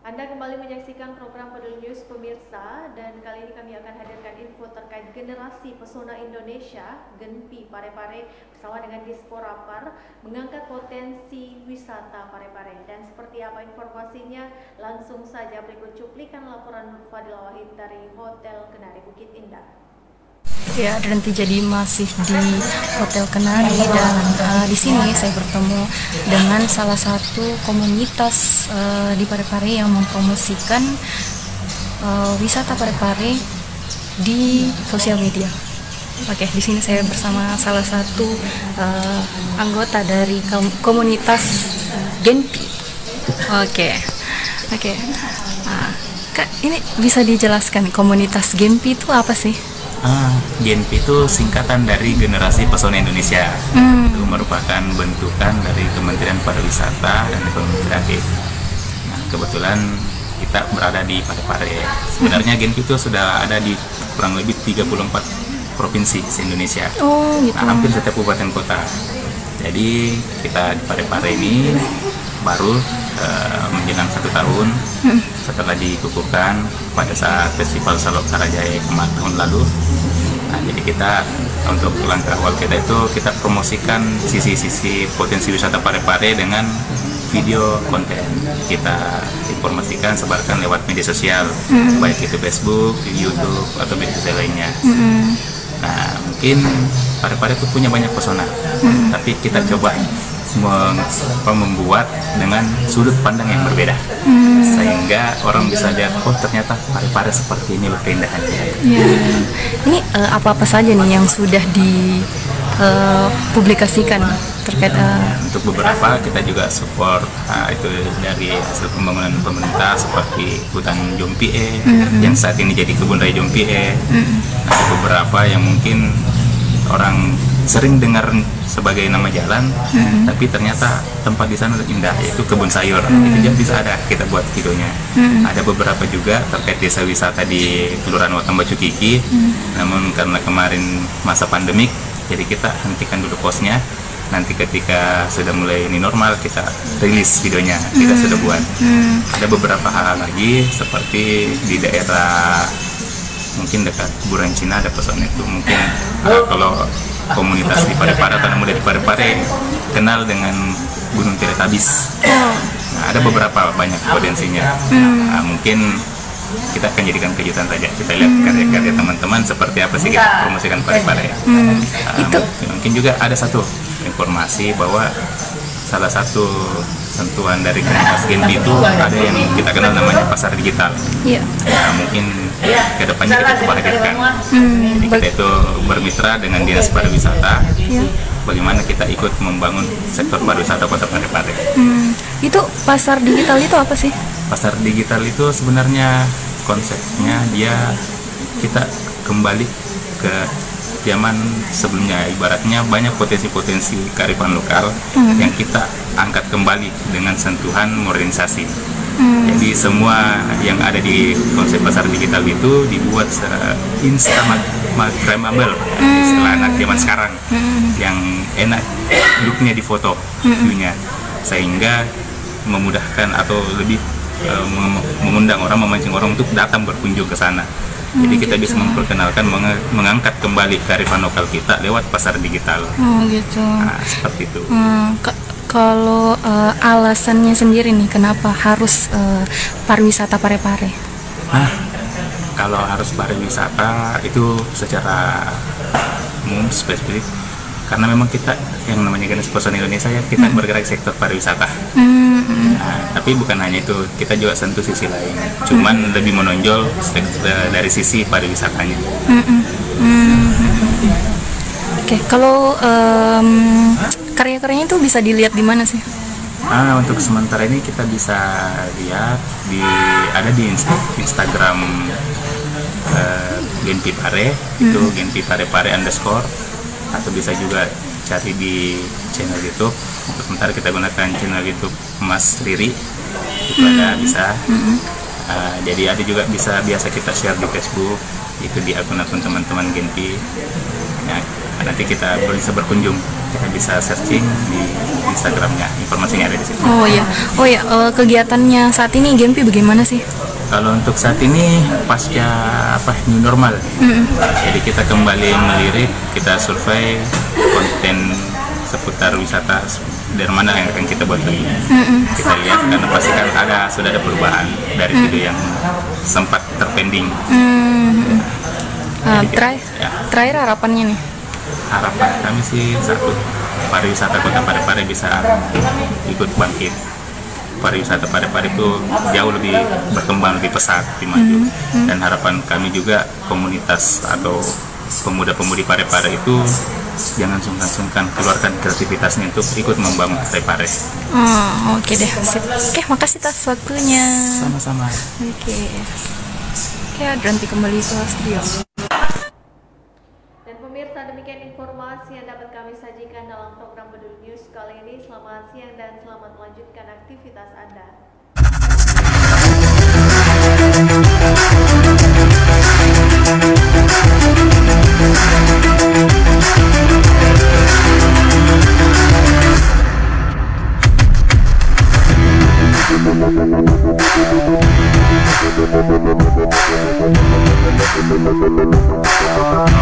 Anda kembali menyaksikan program Peduli News pemirsa, dan kali ini kami akan hadirkan info terkait generasi pesona Indonesia Genpi Parepare bersama dengan Dispora Par mengangkat potensi wisata Parepare. Dan seperti apa informasinya, langsung saja berikut cuplikan laporan Nur Fadil Wahid dari Hotel Kenari Bukit Indah. Ya, dan jadi masih di Hotel Kenari, dan di sini saya bertemu dengan salah satu komunitas di Parepare yang mempromosikan wisata Parepare di sosial media. Oke, di sini saya bersama salah satu anggota dari komunitas Genpi. Oke. Kak, ini bisa dijelaskan komunitas Genpi itu apa sih? Genpi itu singkatan dari Generasi Pesona Indonesia. Itu merupakan bentukan dari Kementerian Pariwisata dan Ekonomi Kreatif. Nah, kebetulan kita berada di Parepare. Sebenarnya Genpi itu sudah ada di kurang lebih 34 provinsi se-Indonesia. Oh, gitu. Nah, hampir setiap kabupaten kota. Jadi kita di Parepare ini baru menjelang 1 tahun setelah dikukuhkan pada saat Festival Salok Karajaya kemarin tahun lalu. Nah, jadi kita untuk langkah awal kita itu kita promosikan sisi-sisi potensi wisata Parepare dengan video konten. Kita informasikan, sebarkan lewat media sosial, baik itu Facebook, YouTube, atau media sosial lainnya. Nah, mungkin Parepare itu punya banyak pesona, tapi kita coba membuat dengan sudut pandang yang berbeda, sehingga orang bisa lihat, oh ternyata Parepare seperti ini loh keindahannya. Ini apa-apa saja nih yang sudah dipublikasikan terkait untuk beberapa kita juga support itu dari hasil pembangunan pemerintah seperti hutan Jompie yang saat ini jadi kebun raya Jompie. Ada beberapa yang mungkin orang sering dengar sebagai nama jalan, tapi ternyata tempat di sana indah, yaitu kebun sayur. Itu juga bisa ada kita buat videonya. Ada beberapa juga terkait desa wisata di Kelurahan Watambacu Kiki, namun karena kemarin masa pandemik, jadi kita hentikan dulu postnya. Nanti ketika sudah mulai ini normal, kita rilis videonya, kita sudah buat. Ada beberapa hal lagi seperti di daerah mungkin dekat kuburan Cina ada pesona itu, mungkin kalau komunitas di Parepare atau anak muda di Parepare kenal dengan Gunung Teletabis. Nah, ada beberapa banyak potensinya. Mungkin kita akan jadikan kejutan saja. Kita lihat karya-karya teman-teman seperti apa sih kita promosikan Parepare. Mungkin juga ada satu informasi bahwa salah satu sentuhan dari komunitas Genpi itu ada yang kita kenal namanya pasar digital. Nah, mungkin kedepannya kita coba hadirkan. Jadi kita itu bermitra dengan Dinas Pariwisata. Bagaimana kita ikut membangun sektor pariwisata Kota Parepare. Itu pasar digital itu apa sih? Pasar digital itu sebenarnya konsepnya kita kembali ke zaman sebelumnya, ibaratnya banyak potensi-potensi kearifan lokal yang kita angkat kembali dengan sentuhan modernisasi. Jadi semua yang ada di konsep pasar digital itu dibuat secara instagramable, istilah anak zaman sekarang, yang enak looknya di foto, viewnya, sehingga memudahkan atau lebih mengundang orang, memancing orang untuk datang berkunjung ke sana. Jadi kita bisa memperkenalkan, mengangkat kembali kearifan lokal kita lewat pasar digital. Gitu. Nah, seperti itu. Kalau alasannya sendiri nih, kenapa harus pariwisata Parepare? Kalau harus pariwisata itu secara umum spesifik, karena memang kita yang namanya Generasi Pesona Indonesia ya, kita bergerak di sektor pariwisata. Tapi bukan hanya itu, kita juga sentuh sisi lain, cuman lebih menonjol dari sisi pariwisatanya. Oke, kalau karya-karyanya itu bisa dilihat di mana sih? Untuk sementara ini kita bisa lihat ada di Instagram Genpi Pare, itu Genpi Parepare _ atau bisa juga cari di channel YouTube. Untuk sementara kita gunakan channel YouTube Mas Riri, itu ada bisa. Jadi ada juga biasa kita share di Facebook, itu di akun-akun teman-teman Genpi. nanti kita bisa berkunjung, kita bisa searching di Instagramnya, informasinya ada di situ. Oh ya, kegiatannya saat ini Genpi bagaimana sih? Kalau untuk saat ini pasca new normal, jadi kita kembali melirik, kita survei konten seputar wisata dari mana yang akan kita buat lagi. Kita lihat karena pasti kan sudah ada perubahan dari video yang sempat terpending. Terakhir harapannya nih? Harapan kami sih satu, pariwisata Kota Parepare bisa ikut bangkit. Pariwisata Parepare itu jauh lebih berkembang, lebih pesat, lebih maju. Dan harapan kami juga komunitas atau pemuda-pemudi Parepare itu jangan sungkan-sungkan keluarkan kreativitasnya untuk ikut membangun Parepare. Oke deh, sip. Oke, makasih atas waktunya. Sama-sama. Oke, nanti kembali ke studio. Dan pemirsa, demikian informasi yang dapat kami sajikan dalam program Bedul News kali ini. Selamat siang dan selamat melanjutkan aktivitas Anda. Thank you.